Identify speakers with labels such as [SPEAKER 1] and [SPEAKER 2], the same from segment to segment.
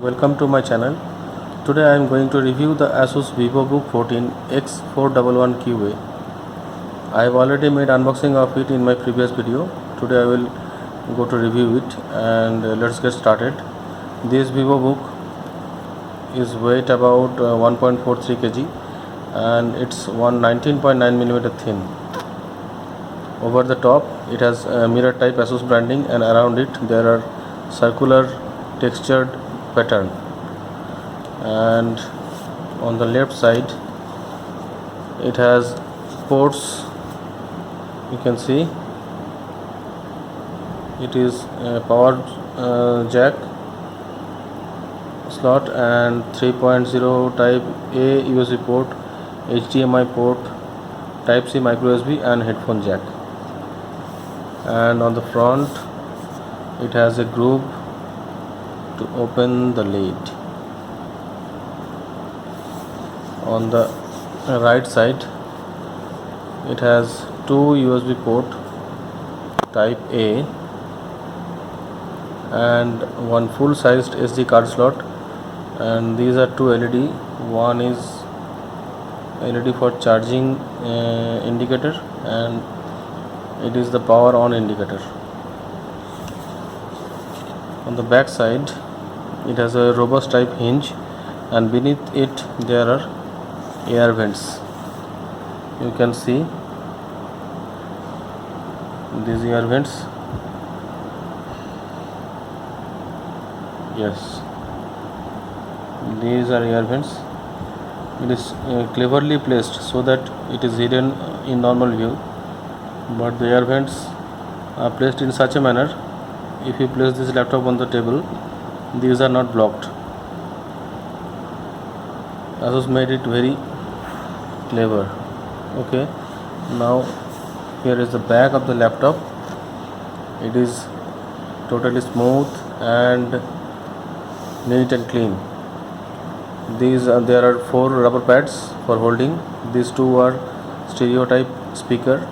[SPEAKER 1] Welcome to my channel. Today I am going to review the Asus VivoBook 14 X411QA. I have already made unboxing of it in my previous video. Today I will go to review it and let's get started. This VivoBook is weight about 1.43 kg and it's 19.9mm thin. Over the top it has mirror type Asus branding and around it there are circular textured pattern, and on the left side it has ports. You can see it is a power jack slot and 3.0 type A USB port, HDMI port, type C micro USB and headphone jack. And on the front it has a groove to open the lid. On the right side it has two USB port type A and one full sized SD card slot, and these are two LED. One is LED for charging indicator and it is the power on indicator. On the back side it has a robust type hinge and beneath it there are air vents. You can see these air vents. Yes, these are air vents. It is cleverly placed so that it is hidden in normal view, but the air vents are placed in such a manner if you place this laptop on the table, these are not blocked. Asus made it very clever. Okay, now here is the back of the laptop. It is totally smooth and neat and clean. There are 4 rubber pads for holding. These two are stereo type speaker.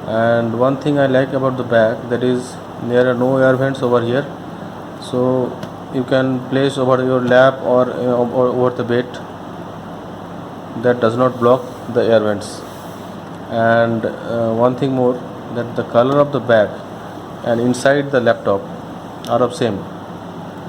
[SPEAKER 1] And one thing I like about the back, that is there are no air vents over here, so you can place over your lap or over the bed. That does not block the air vents. And one thing more, that the color of the back and inside the laptop are of same.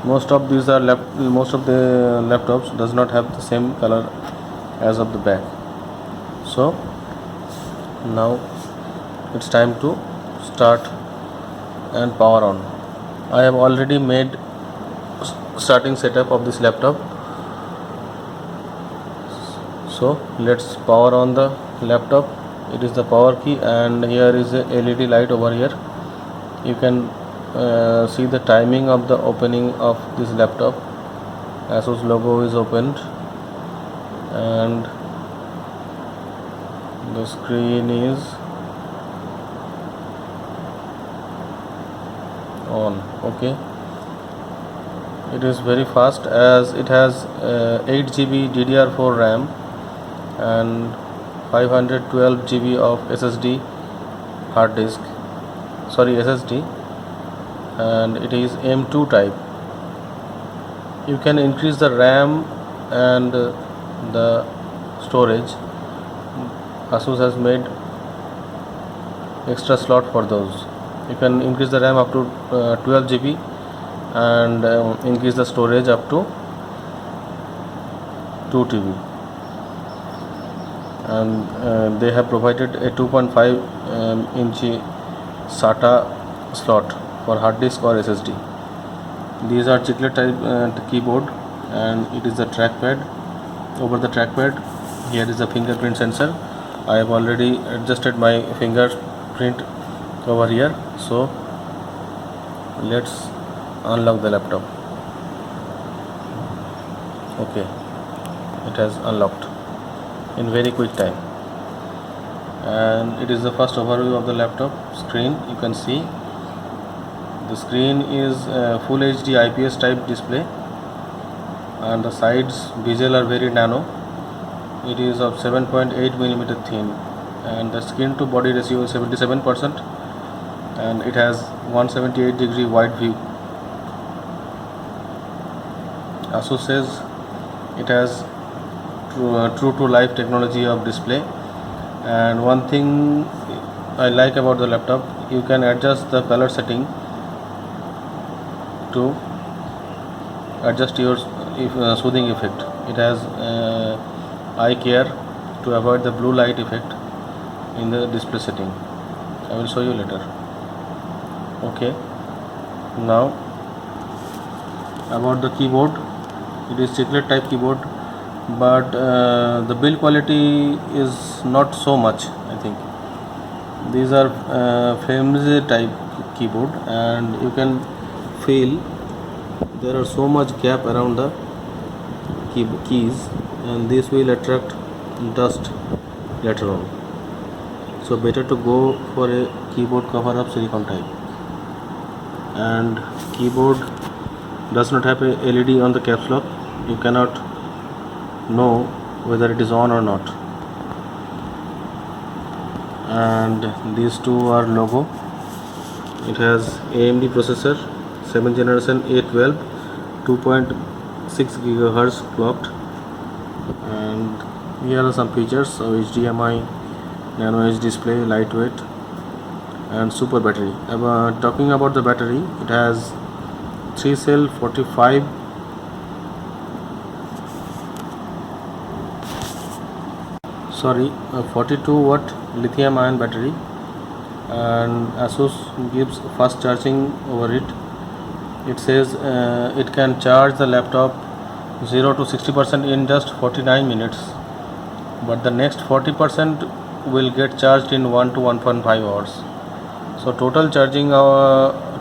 [SPEAKER 1] Most of the laptops does not have the same color as of the back. So now it's time to start and power on. I have already made starting setup of this laptop, so let's power on the laptop. It is the power key and here is a LED light over here. You can see the timing of the opening of this laptop. Asus logo is opened and the screen is on. Okay, it is very fast as it has 8 GB DDR4 RAM and 512 GB of SSD SSD, and it is M2 type. You can increase the RAM and the storage. Asus has made extra slot for those. You can increase the RAM up to 12 GB and increase the storage up to 2 TB. And they have provided a 2.5 inch SATA slot for hard disk or SSD. These are chiclet type keyboard, and it is the trackpad. Over the trackpad here is the fingerprint sensor. I have already adjusted my fingerprint over here, so let's unlock the laptop. Okay, it has unlocked in very quick time, and it is the first overview of the laptop screen. You can see the screen is full HD IPS type display, and the sides bezel are very nano. It is of 7.8mm thin, and the skin to body ratio is 77%, and it has 178 degree wide view. Asus says it has true to life technology of display. And one thing I like about the laptop, you can adjust the color setting to adjust your soothing effect. It has eye care to avoid the blue light effect in the display setting. I will show you later. Okay, now about the keyboard, it is chiclet type keyboard, but the build quality is not so much. I think these are flimsy type keyboard, and you can feel there are so much gap around the keys, and this will attract dust later on. So better to go for a keyboard cover of silicone type. And keyboard does not have a LED on the caps lock. You cannot know whether it is on or not. And these two are logo. It has AMD processor 7th generation A12 2.6 GHz clocked, and here are some features of HDMI, nano edge display, lightweight, and super battery. Talking about the battery, it has 3 cell 45 42 watt lithium ion battery, and Asus gives fast charging over it. It says it can charge the laptop 0 to 60% in just 49 minutes, but the next 40% will get charged in 1 to 1.5 hours. So total charging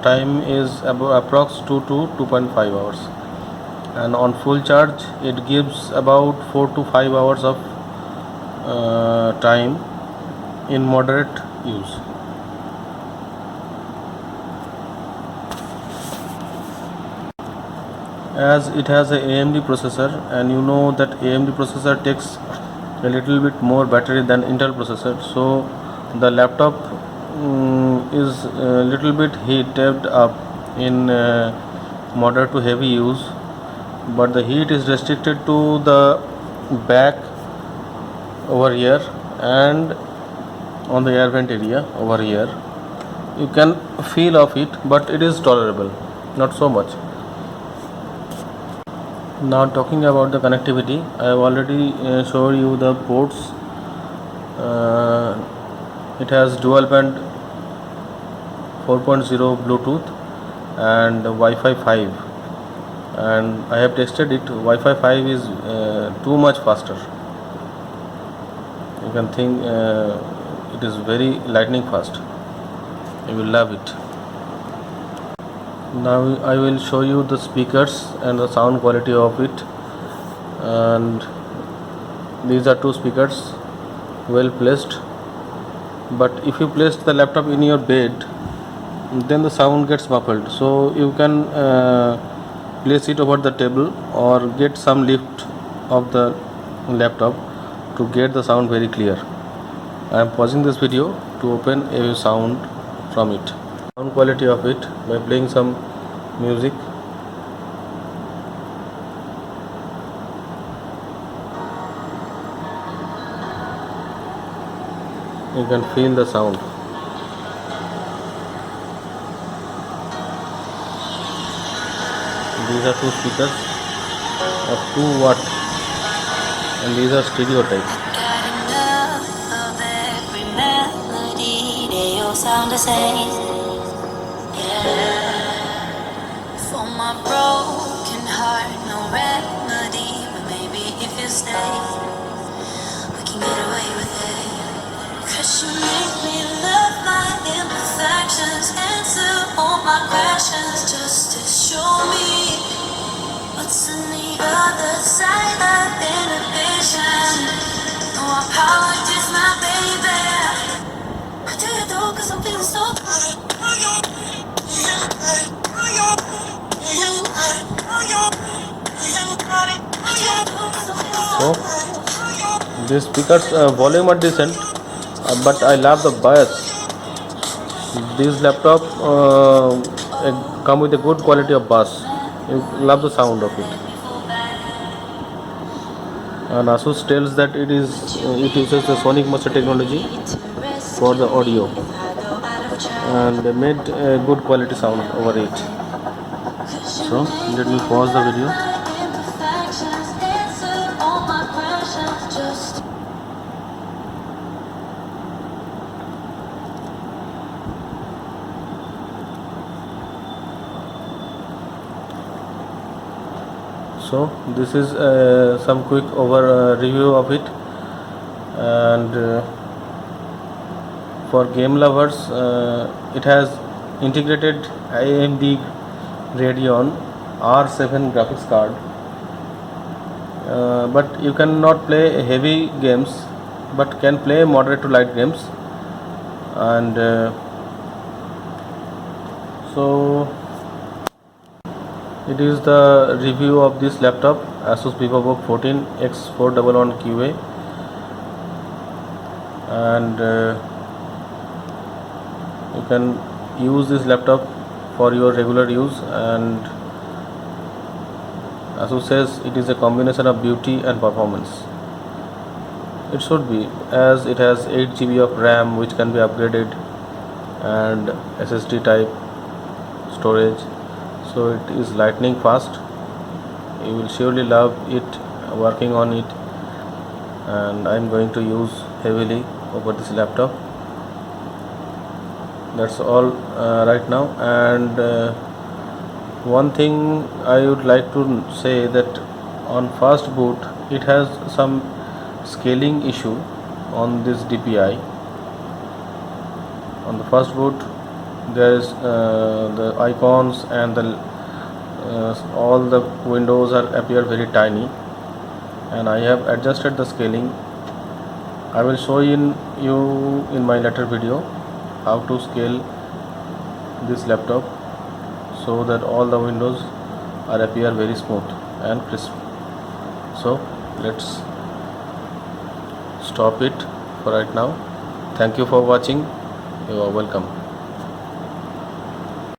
[SPEAKER 1] time is approx 2 to 2.5 hours, and on full charge it gives about 4 to 5 hours of time in moderate use. As it has a AMD processor, and you know that AMD processor takes a little bit more battery than Intel processor, so the laptop is a little bit heated up in moderate to heavy use, but the heat is restricted to the back over here and on the air vent area over here. You can feel of it, but it is tolerable, not so much. Now talking about the connectivity, I have already showed you the ports. It has dual band 4.0 Bluetooth and Wi-Fi 5, and I have tested it. Wi-Fi 5 is too much faster. You can think it is very lightning fast. You will love it. Now I will show you the speakers and the sound quality of it. And these are two speakers, well placed, but if you place the laptop in your bed, then the sound gets muffled. So you can place it over the table or get some lift of the laptop to get the sound very clear. I am pausing this video to open a sound from it. Sound quality of it by playing some music. You can feel the sound. These are two speakers of 2 watt, and these are stereo type.
[SPEAKER 2] Sound the same, yeah. For my broken heart, no remedy, but maybe if you stay, we can get away with it. 'Cause you make me love my imperfections, answer all my questions, just to show me what's on the other side of inhibition. No apologies, my baby. Cause I'm feeling so
[SPEAKER 1] So these speakers volume are decent, but I love the bass. These laptop come with a good quality of bass. You love the sound of it. And Asus tells that it uses the sonic master technology for the audio, and they made a good quality sound over it. So let me pause the video. So this is some quick review of it, and for game lovers, it has integrated AMD Radeon R7 graphics card, but you cannot play heavy games, but can play moderate to light games. And so it is the review of this laptop, Asus VivoBook 14 X411 QA, and you can use this laptop for your regular use. And Asus says it is a combination of beauty and performance. It should be, as it has 8 GB of RAM which can be upgraded, and SSD type storage, so it is lightning fast. You will surely love it working on it, and I am going to use heavily over this laptop. That's all right now. And one thing I would like to say, that on fast boot it has some scaling issue on this DPI. On the first boot there is the icons and all the windows appear very tiny, and I have adjusted the scaling. I will show you in my later video how to scale this laptop so that all the windows appear very smooth and crisp. So let's stop it for right now. Thank you for watching. You are welcome.